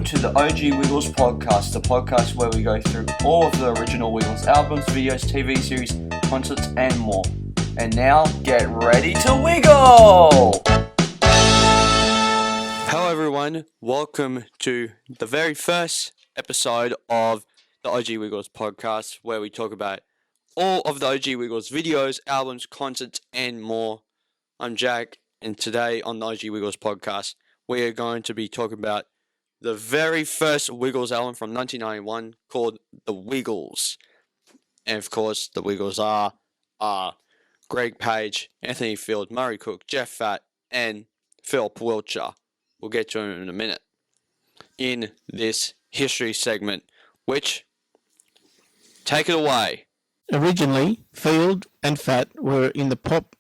to the OG Wiggles podcast, the podcast where we go through all of the original Wiggles albums, videos, TV series, concerts, and more. And now, get ready to wiggle! Hello everyone, welcome to the very first episode of the OG Wiggles podcast, where we talk about all of the OG Wiggles videos, albums, concerts, and more. I'm Jack, and today on the OG Wiggles podcast, we are going to be talking about the very first Wiggles album from 1991 called The Wiggles. And of course, the Wiggles are Greg Page, Anthony Field, Murray Cook, Jeff Fatt, and Philip Wiltshire. We'll get to him in a minute. In this history segment, which, take it away. Originally, Field and Fatt were in the pop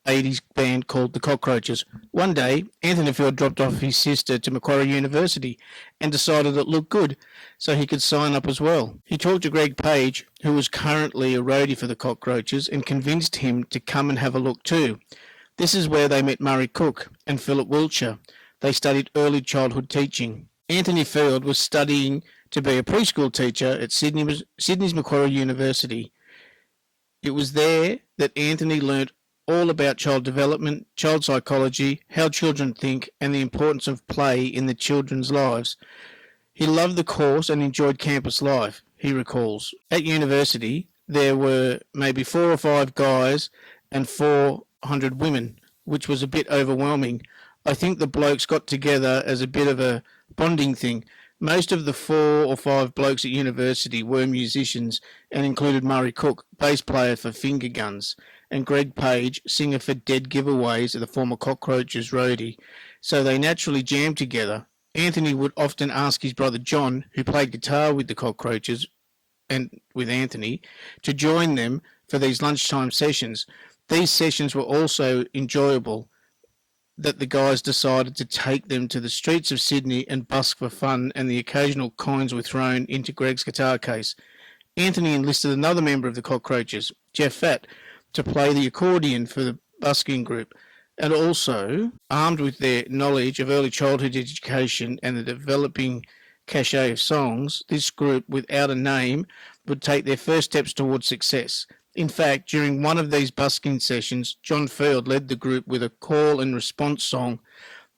80s band called the Cockroaches. One day, Anthony Field dropped off his sister to Macquarie University and decided it looked good, so he could sign up as well. He talked to Greg Page, who was currently a roadie for the Cockroaches, and convinced him to come and have a look too. This is where they met Murray Cook and Philip Wiltshire. They studied early childhood teaching. Anthony Field was studying to be a preschool teacher at Sydney's Macquarie University. It was there that Anthony learnt all about child development, child psychology, how children think, and the importance of play in the children's lives. He loved the course and enjoyed campus life, he recalls. At university, there were maybe 4 or 5 guys and 400 women, which was a bit overwhelming. I think the blokes got together as a bit of a bonding thing. Most of the 4 or 5 blokes at university were musicians and included Murray Cook, bass player for Finger Guns, and Greg Page, singer for Dead Giveaways at the former Cockroaches roadie. So they naturally jammed together. Anthony would often ask his brother John, who played guitar with the Cockroaches and with Anthony, to join them for these lunchtime sessions. These sessions were also enjoyable, that the guys decided to take them to the streets of Sydney and busk for fun, and the occasional coins were thrown into Greg's guitar case. Anthony enlisted another member of the Cockroaches, Jeff Fatt, to play the accordion for the busking group, and also, armed with their knowledge of early childhood education and the developing cachet of songs, this group, without a name, would take their first steps towards success. In fact, during one of these busking sessions, John Field led the group with a call and response song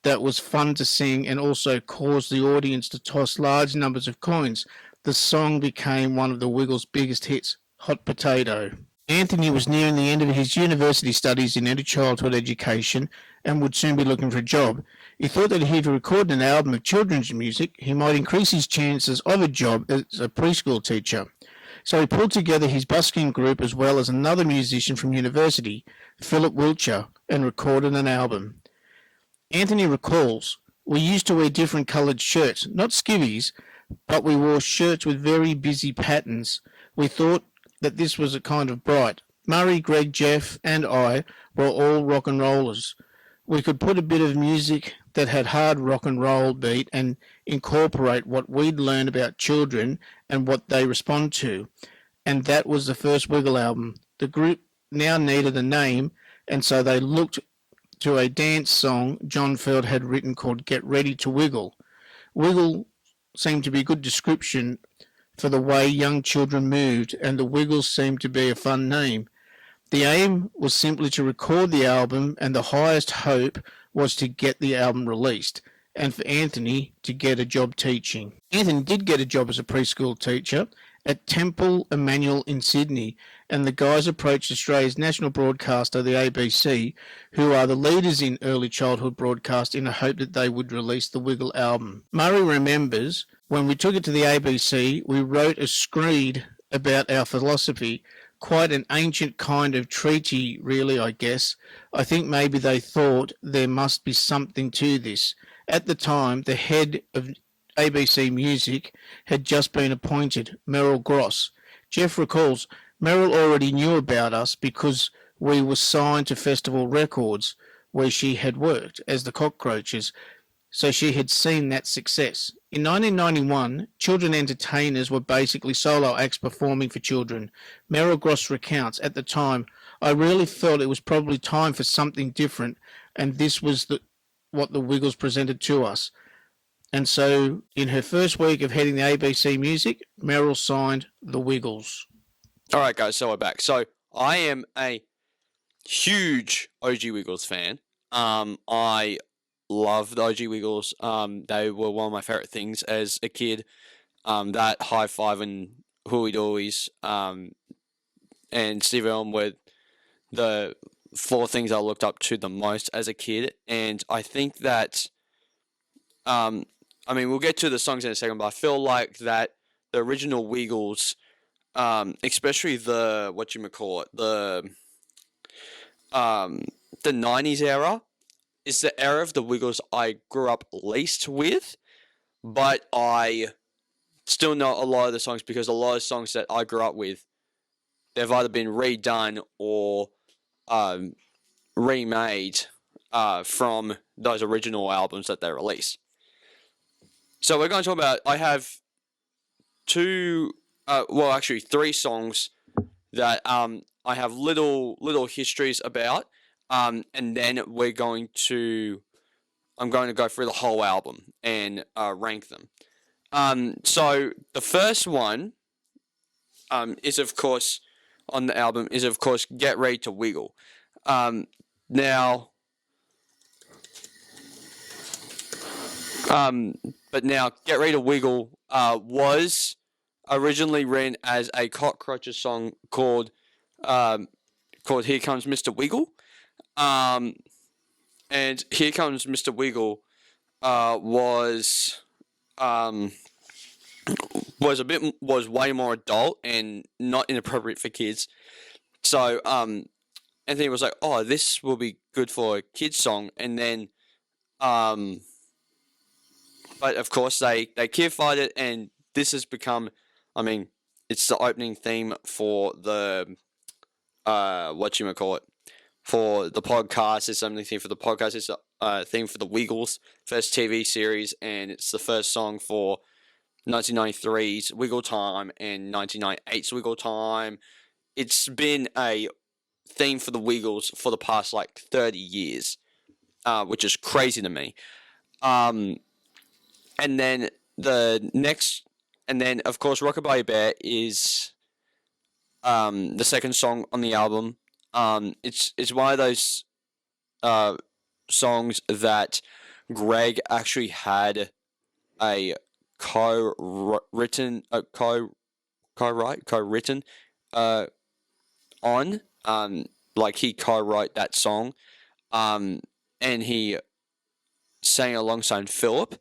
that was fun to sing and also caused the audience to toss large numbers of coins. The song became one of the Wiggles' biggest hits, Hot Potato. Anthony was nearing the end of his university studies in early childhood education and would soon be looking for a job. He thought that if he recorded an album of children's music, he might increase his chances of a job as a preschool teacher. So he pulled together his busking group as well as another musician from university, Philip Wiltshire, and recorded an album. Anthony recalls, "We used to wear different coloured shirts, not skivvies, but we wore shirts with very busy patterns. We thought that this was a kind of bright. Murray, Greg, Jeff, and I were all rock and rollers. We could put a bit of music that had hard rock and roll beat and incorporate what we'd learned about children and what they respond to. And that was the first Wiggle album. The group now needed a name, and so they looked to a dance song John Field had written called Get Ready to Wiggle. Wiggle seemed to be a good description for the way young children moved, and the Wiggles seemed to be a fun name. The aim was simply to record the album, and the highest hope was to get the album released, and for Anthony to get a job teaching. Anthony did get a job as a preschool teacher at Temple Emmanuel in Sydney, and the guys approached Australia's national broadcaster, the ABC, who are the leaders in early childhood broadcast, in a hope that they would release the Wiggle album. Murray remembers, "When we took it to the ABC, we wrote a screed about our philosophy, quite an ancient kind of treaty, really, I guess. I think maybe they thought there must be something to this. At the time, the head of ABC Music had just been appointed, Merrill Gross. Jeff recalls, Merrill already knew about us because we were signed to Festival Records, where she had worked as the Cockroaches, so she had seen that success. In 1991, children entertainers were basically solo acts performing for children. Merrill Gross recounts, "At the time, I really felt it was probably time for something different, and this was what the Wiggles presented to us. And so, in her first week of heading the ABC Music, Meryl signed the Wiggles. All right, guys, so we're back. So I am a huge OG Wiggles fan. I love the OG Wiggles. They were one of my favorite things as a kid. That high five and hooey doolies, and Steve Irwin were the four things I looked up to the most as a kid. And I think that, I mean, we'll get to the songs in a second, but I feel like that the original Wiggles, especially the the '90s era, is the era of the Wiggles I grew up least with, but I still know a lot of the songs because a lot of songs that I grew up with, they've either been redone or um, remade from those original albums that they released. So we're going to talk about. I have actually three songs that I have little histories about, and then I'm going to go through the whole album and rank them. So the first one is of course on the album is of course Get Ready to Wiggle. Now, but now Get Ready to Wiggle was originally written as a Cockroaches song called Here Comes Mr. Wiggle. And Here Comes Mr. Wiggle was was way more adult and not inappropriate for kids. So Anthony was like, "Oh, this will be good for a kids song," and then but of course they kid-fied it, and this has become, I mean, it's the opening theme for the for the podcast. It's something theme for the podcast. It's a theme for the Wiggles first TV series, and it's the first song for 1993's Wiggle Time and 1998's Wiggle Time. It's been a theme for the Wiggles for the past like 30 years, which is crazy to me. And then of course Rockabye Bear is the second song on the album. It's one of those songs that Greg actually had a co-written on. Like he co-wrote that song, and he sang alongside Philip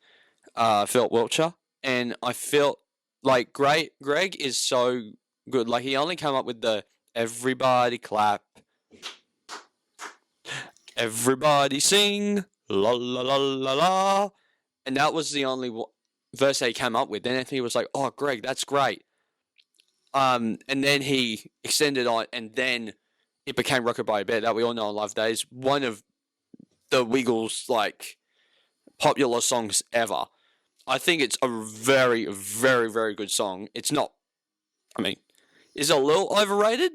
Wiltshire, and I felt like Greg is so good. Like he only came up with the everybody clap, everybody sing, la la la la la, and that was the only verse that he came up with. Then Anthony was like, "Oh, Greg, that's great." And then he extended on, and then it became Rockabye Bear that we all know and love. That is one of the Wiggles like popular songs ever. I think it's a very, very, very good song. It's not, I mean, is it a little overrated?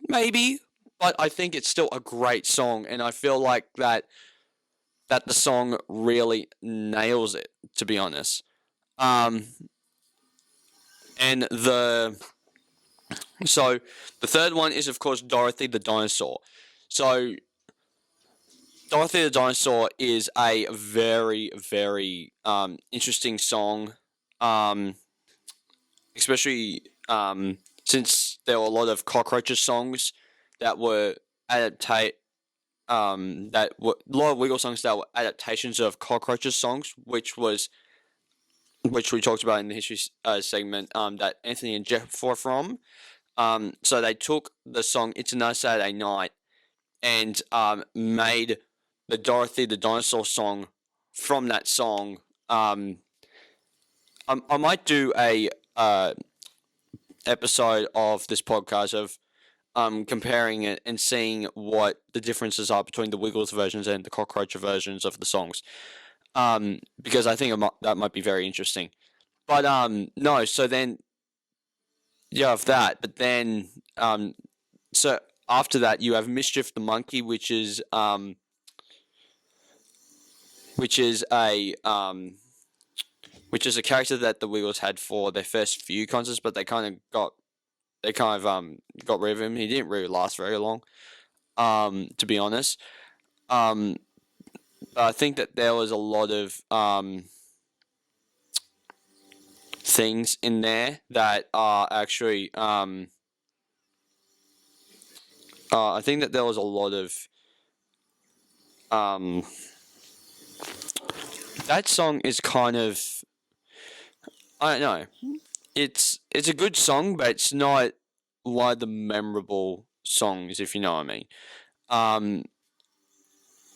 Maybe, but I think it's still a great song, and I feel like that the song really nails it, to be honest. And so the third one is of course Dorothy the Dinosaur. So Dorothy the Dinosaur is a very, very interesting song, especially since there were a lot of Cockroaches songs that were a lot of Wiggle songs that were adaptations of Cockroaches songs, which we talked about in the history segment that Anthony and Jeff were from. So they took the song "It's Another Saturday Night" and made the Dorothy the Dinosaur song from that song. I might do a episode of this podcast of comparing it and seeing what the differences are between the Wiggles versions and the Cockroach versions of the songs. Because I think that might be very interesting. But no, so then you have that, but then so after that you have Mischief the Monkey, which is a which is a character that the Wiggles had for their first few concerts, but they kind of got rid of him. He didn't really last very long, to be honest. But I think that there was a lot of things in there that are actually I think that there was a lot of that song is kind of, I don't know. It's a good song, but it's not one of the memorable songs, if you know what I mean. Um,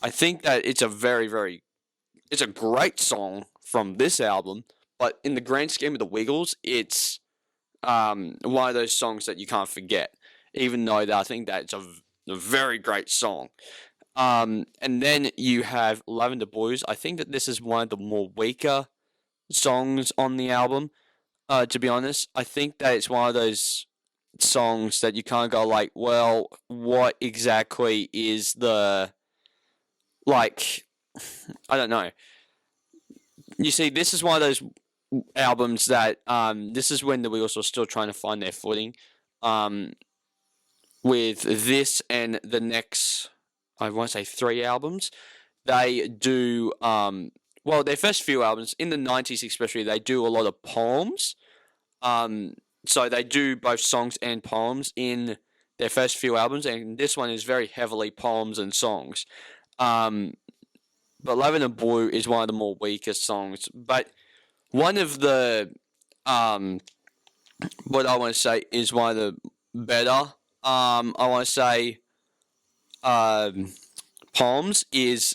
I think that it's a great song from this album, but in the grand scheme of the Wiggles, it's one of those songs that you can't forget, even though that I think that it's a very great song. And then you have Lavender Blues. I think that this is one of the more weaker songs on the album. To be honest, I think that it's one of those songs that you can't go like, well, what exactly is the, like, I don't know. You see, this is one of those albums that this is when the Wiggles were still trying to find their footing. With this and the next, I want to say 3 albums, they do well, their first few albums in the 90s especially, they do a lot of poems. So they do both songs and poems in their first few albums, and this one is very heavily poems and songs. But Lavender Blue is one of the more weakest songs. But one of the what I want to say is one of the better I want to say poems is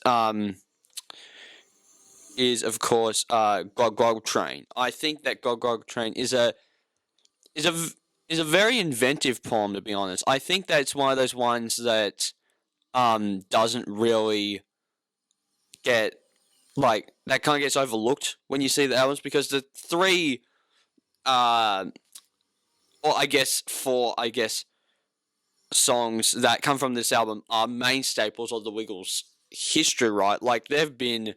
of course Gog Gog Train. I think that Gog Gog Train is a is a is a very inventive poem, to be honest. I think that it's one of those ones that doesn't really get, like, that kind of gets overlooked when you see the albums, because the three or I guess 4 songs that come from this album are main staples of the Wiggles history, right? Like, there've been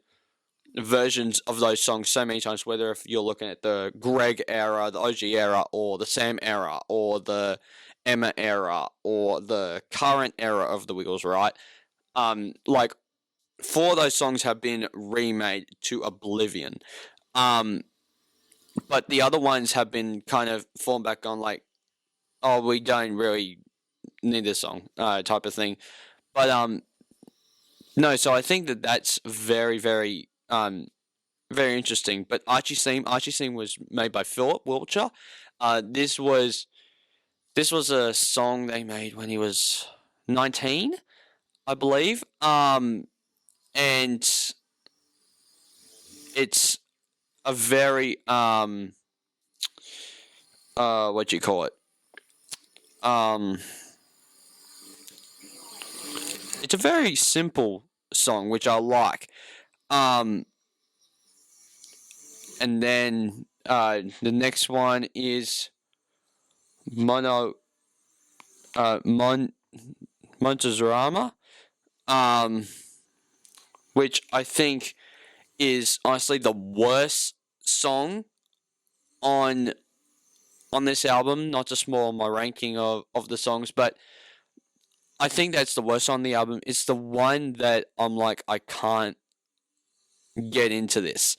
versions of those songs so many times, whether if you're looking at the Greg era, the OG era, or the Sam era, or the Emma era, or the current era of the Wiggles, right? Like, 4 of those songs have been remade to oblivion. But the other ones have been kind of fallen back on, like, oh, we don't really need this song, type of thing. But no, so I think that that's very, very very interesting. But Archie Seam was made by Philip Wiltshire. This was a song they made when he was 19, I believe. And it's a very what do you call it? It's a very simple song, which I like. And then the next one is Mono Montezurama, which I think is honestly the worst song on this album. Not just more on my ranking of the songs, but I think that's the worst on the album. It's the one that I'm like, I can't get into this.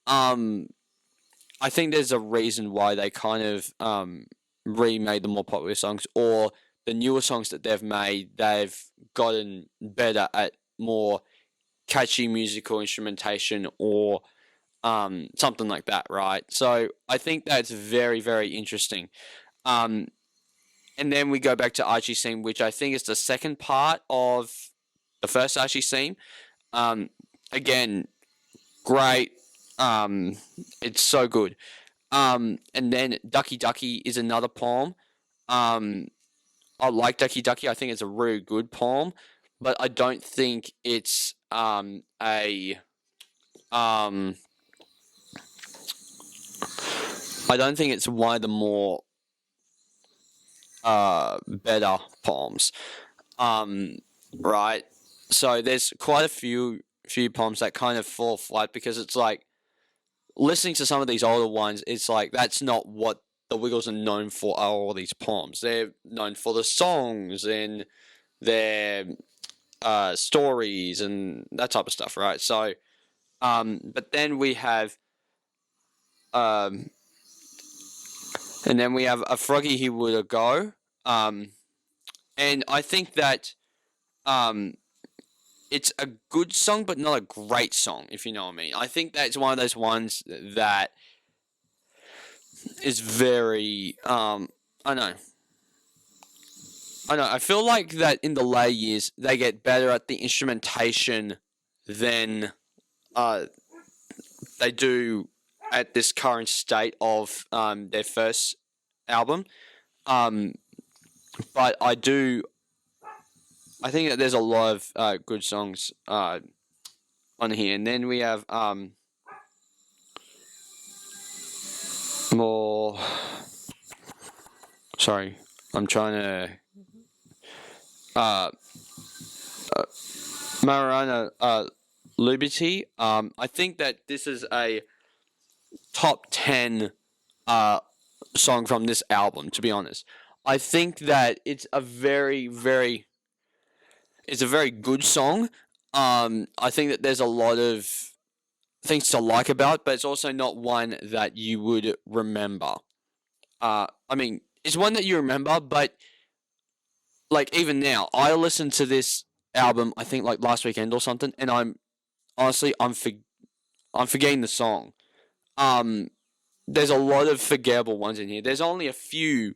I think there's a reason why they kind of remade the more popular songs, or the newer songs that they've made, they've gotten better at more catchy musical instrumentation, or something like that, right? So I think that's very, very interesting. And then we go back to Archie Seam, which I think is the second part of the first Archie Seam. Again, great. It's so good. And then Ducky Ducky is another poem. I like Ducky Ducky. I think it's a really good poem, but I don't think it's I don't think it's one of the more better poems. Right. So there's quite a few poems that kind of fall flat, because it's like, listening to some of these older ones, it's like that's not what the Wiggles are known for. Are all these poems? They're known for the songs and their stories and that type of stuff, right? So, but then we have, and then we have a Froggy He Would a Go, and I think that it's a good song, but not a great song, if you know what I mean. I think that's one of those ones that is very, I know. I feel like that in the later years, they get better at the instrumentation than they do at this current state of their first album. But I think that there's a lot of good songs on here. And then we have more. Sorry, I'm trying to. Mariana Liberty. I think that this is a top 10 song from this album, to be honest. I think that it's a very good song. I think that there's a lot of things to like about, but it's also not one that you would remember. I mean, it's one that you remember, but like even now, I listened to this album I think like last weekend or something, and I'm honestly I'm forgetting the song. There's a lot of forgettable ones in here. There's only a few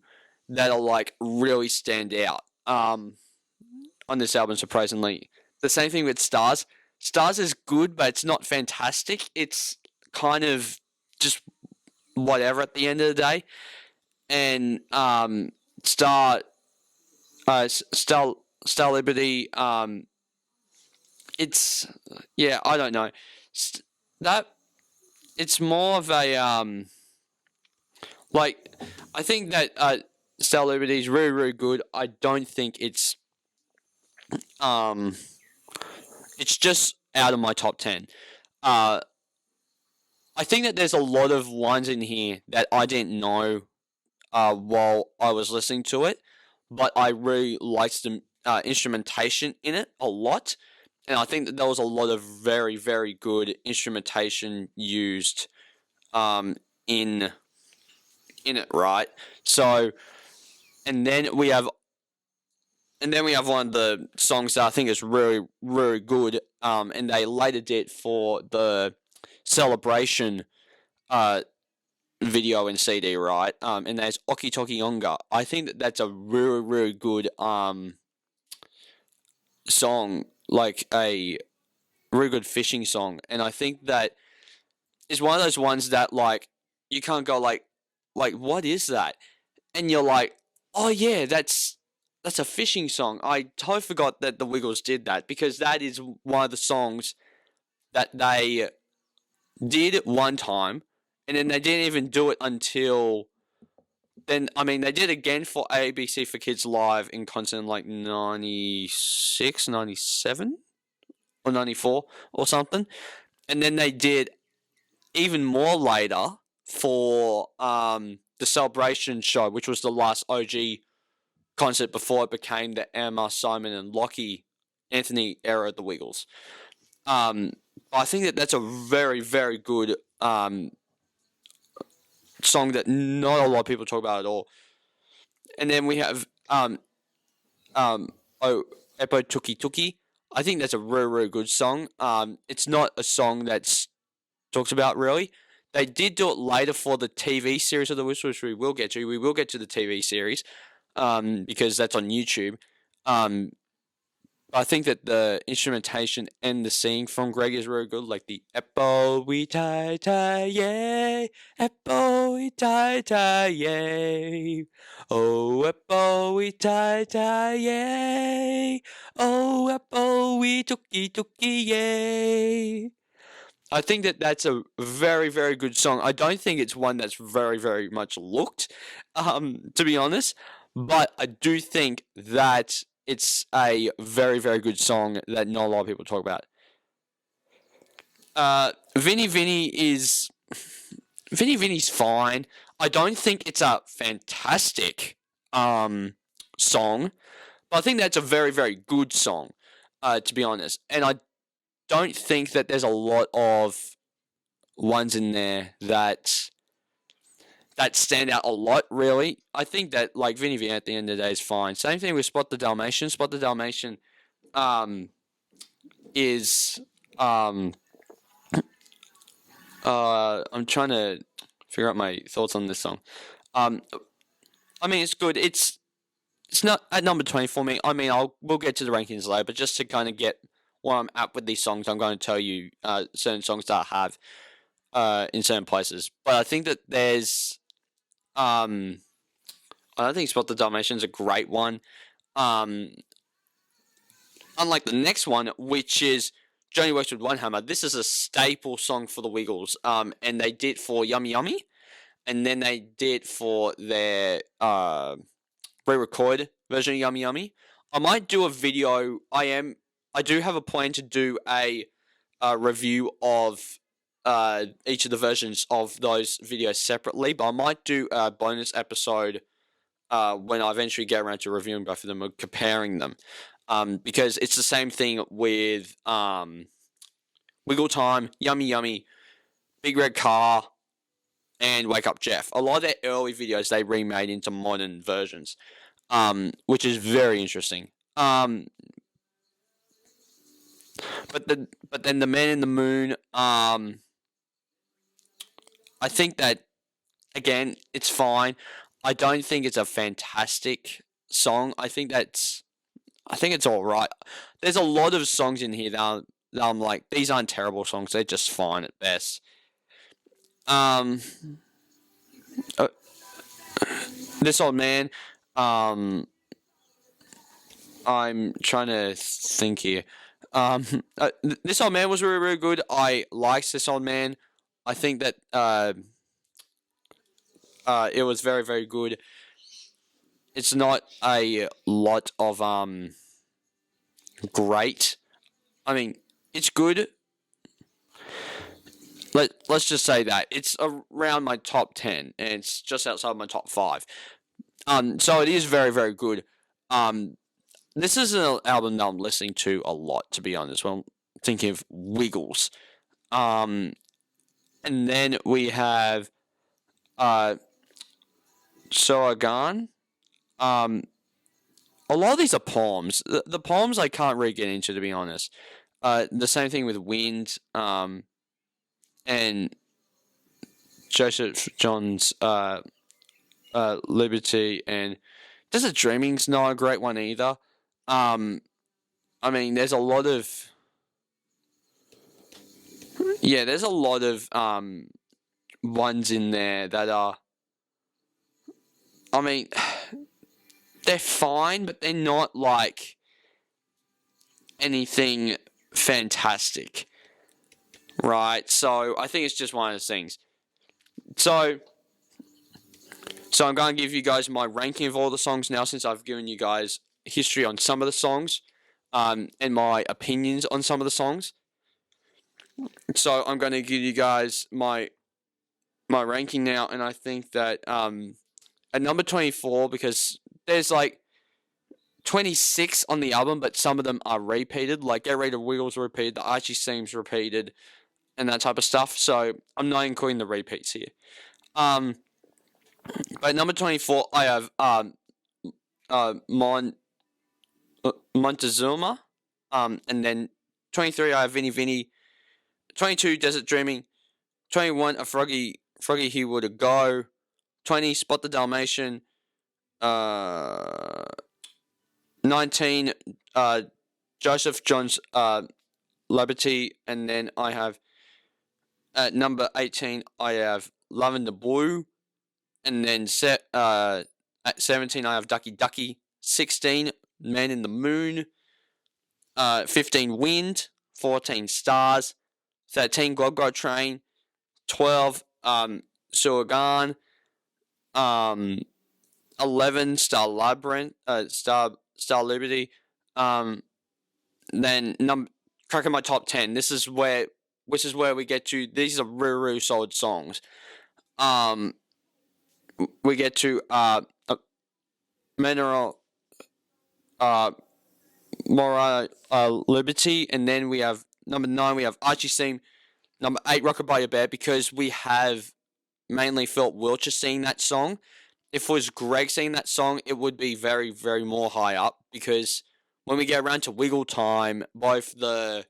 that are like really stand out. On this album, surprisingly, the same thing with Stars. Stars is good, but it's not fantastic. It's kind of just whatever at the end of the day. And Star Liberty. It's I don't know. That it's more of a like I think that Star Liberty is really good. I don't think it's just out of my top 10. I think that there's a lot of lines in here that I didn't know while I was listening to it, but I really liked the instrumentation in it a lot, and I think that there was a lot of very good instrumentation used in it, right? So, and then we have one of the songs that I think is really good, and they later did for the Celebration video and CD, right? And there's Oki Toki Yonga. I think that that's a really good song, like a really good fishing song, and I think that is one of those ones that like you can't go like what is that? And you're like, oh yeah, that's a fishing song. I totally forgot that the Wiggles did that, because that is one of the songs that they did one time, and then they didn't even do it until then. I mean, they did again for ABC for Kids Live in concert in like 96, 97 or 94 or something. And then they did even more later for the Celebration show, which was the last OG concert before it became the Emma, Simon, and Lockie Anthony era of the Wiggles. I think that that's a very good song that not a lot of people talk about at all. And then we have Epo Tuki Tuki. I think that's a really good song. It's not a song that's talked about really. They did do it later for the TV series of the Wiggles, which we will get to. We will get to the TV series because that's on YouTube. I think that the instrumentation and the singing from Greg is really good, like the Epo we tie tie yay, Epo we tie tie yay, oh Epo we tie tie yay, oh Epo we tuki tuki yay. I think that that's a very good song. I don't think it's one that's very much looked, to be honest, but I do think that it's a very good song that not a lot of people talk about. Vinny Vinny is Vinny Vinny's fine. I don't think it's a fantastic song, but I think that's a very, very good song, to be honest. And I don't think that there's a lot of ones in there that stand out a lot, really. I think that, like, Vinny Vinny at the end of the day is fine. Same thing with Spot the Dalmatian. Spot the Dalmatian is I'm trying to figure out my thoughts on this song. I mean, it's good. It's not at number 20 for me. I mean, we'll get to the rankings later, but just to kind of get where I'm at with these songs, I'm going to tell you certain songs that I have in certain places. But I think that there's I don't think Spot the Dalmatian's a great one. Unlike the next one, which is Johnny Works with One Hammer. This is a staple song for the Wiggles. And they did for Yummy Yummy, and then they did for their re-record version of Yummy Yummy. I might do a video. I do have a plan to do a review of each of the versions of those videos separately, but I might do a bonus episode when I eventually get around to reviewing both of them or comparing them. Because it's the same thing with Wiggle Time, Yummy Yummy, Big Red Car, and Wake Up Jeff. A lot of their early videos they remade into modern versions, which is very interesting. But then the Man in the Moon, I think that again it's fine. I don't think it's a fantastic song. I think it's all right. There's a lot of songs in here that I'm like, these aren't terrible songs. They're just fine at best. This Old Man. I'm trying to think here. This Old Man was really, really good. I liked This Old Man. I think that it was very, very good. It's not a lot of great. I mean, it's good. Let's just say that it's around my top 10, and it's just outside my top 5. So it is very, very good. This is an album that I'm listening to a lot, to be honest. When I'm thinking of Wiggles, and then we have Soagan. A lot of these are poems. The poems I can't really get into, to be honest. The same thing with Wind, and Joseph John's Liberty, and Desert Dreaming's not a great one either. I mean, there's a lot of ones in there that are. I mean, they're fine, but they're not like anything fantastic, right? So I think it's just one of those things. So I'm going to give you guys my ranking of all the songs now, since I've given you guys history on some of the songs, and my opinions on some of the songs. So I'm going to give you guys my ranking now, and I think that at number 24, because there's like 26 on the album, but some of them are repeated, like Get Ready to Wiggles repeated, the Archie Seams repeated, and that type of stuff. So I'm not including the repeats here. But number 24, I have Montezuma, and then 23 I have Vinny Vinny, 22 Desert Dreaming, 21 a Froggy He Would a Go, 20 Spot the Dalmatian, 19 Joseph John's Liberty, and then I have at number 18 I have Lavender Blue, and then at 17 I have Ducky Ducky, 16 Man in the Moon, 15 Wind, 14 Stars, 13 Glog Train, 12 Suagan, 11 Star Labyrinth, Star Liberty, then cracking my top 10. This is where we get to. These are really, really solid songs. we get to Mineral Mora Liberty, and then we have number 9. We have Archie Seam. Number 8, Rocket by Your Bear, because we have mainly Philip Wiltshire singing that song. If it was Greg singing that song, it would be very, very more high up, because when we get around to Wiggle Time, both the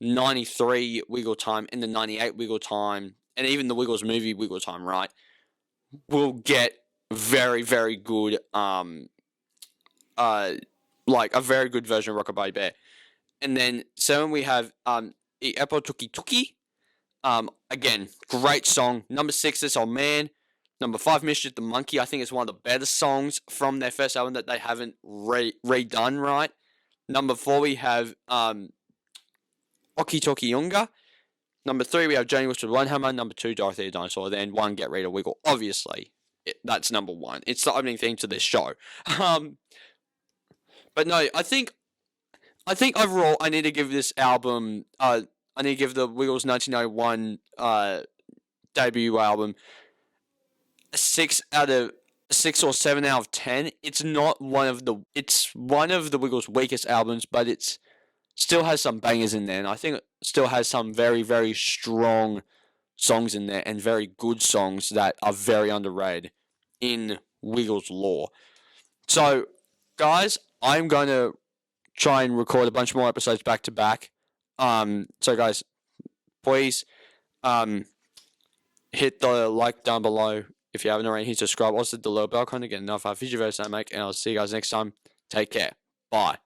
93 Wiggle Time and the 98 Wiggle Time, and even the Wiggles movie Wiggle Time, right, will get very, very good, like a very good version of Rocket by Your Bear. And then 7, we have Epo Tuki Tuki. Again, great song. Number 6, This Old Man. Number 5, Mischief the Monkey. I think it's one of the better songs from their first album that they haven't redone, right? Number 4, we have Oki Toki Yunga. Number 3, we have Johnny Whispered One Hammer. Number 2, Dorothy the Dinosaur. Then 1, Get Ready to Wiggle. Obviously, that's number 1. It's the opening theme to this show. But no, I think overall I need to give this album, I need to give the Wiggles 1991 debut album a 6 or 7 out of 10. It's one of the Wiggles' weakest albums, but it's still has some bangers in there, and I think it still has some very, very strong songs in there, and very good songs that are very underrated in Wiggles lore. So, guys, I'm going to try and record a bunch more episodes back to back. So guys, please hit the like down below if you haven't already. Hit subscribe. Also the little bell icon to get enough videos I make, and I'll see you guys next time. Take care. Bye.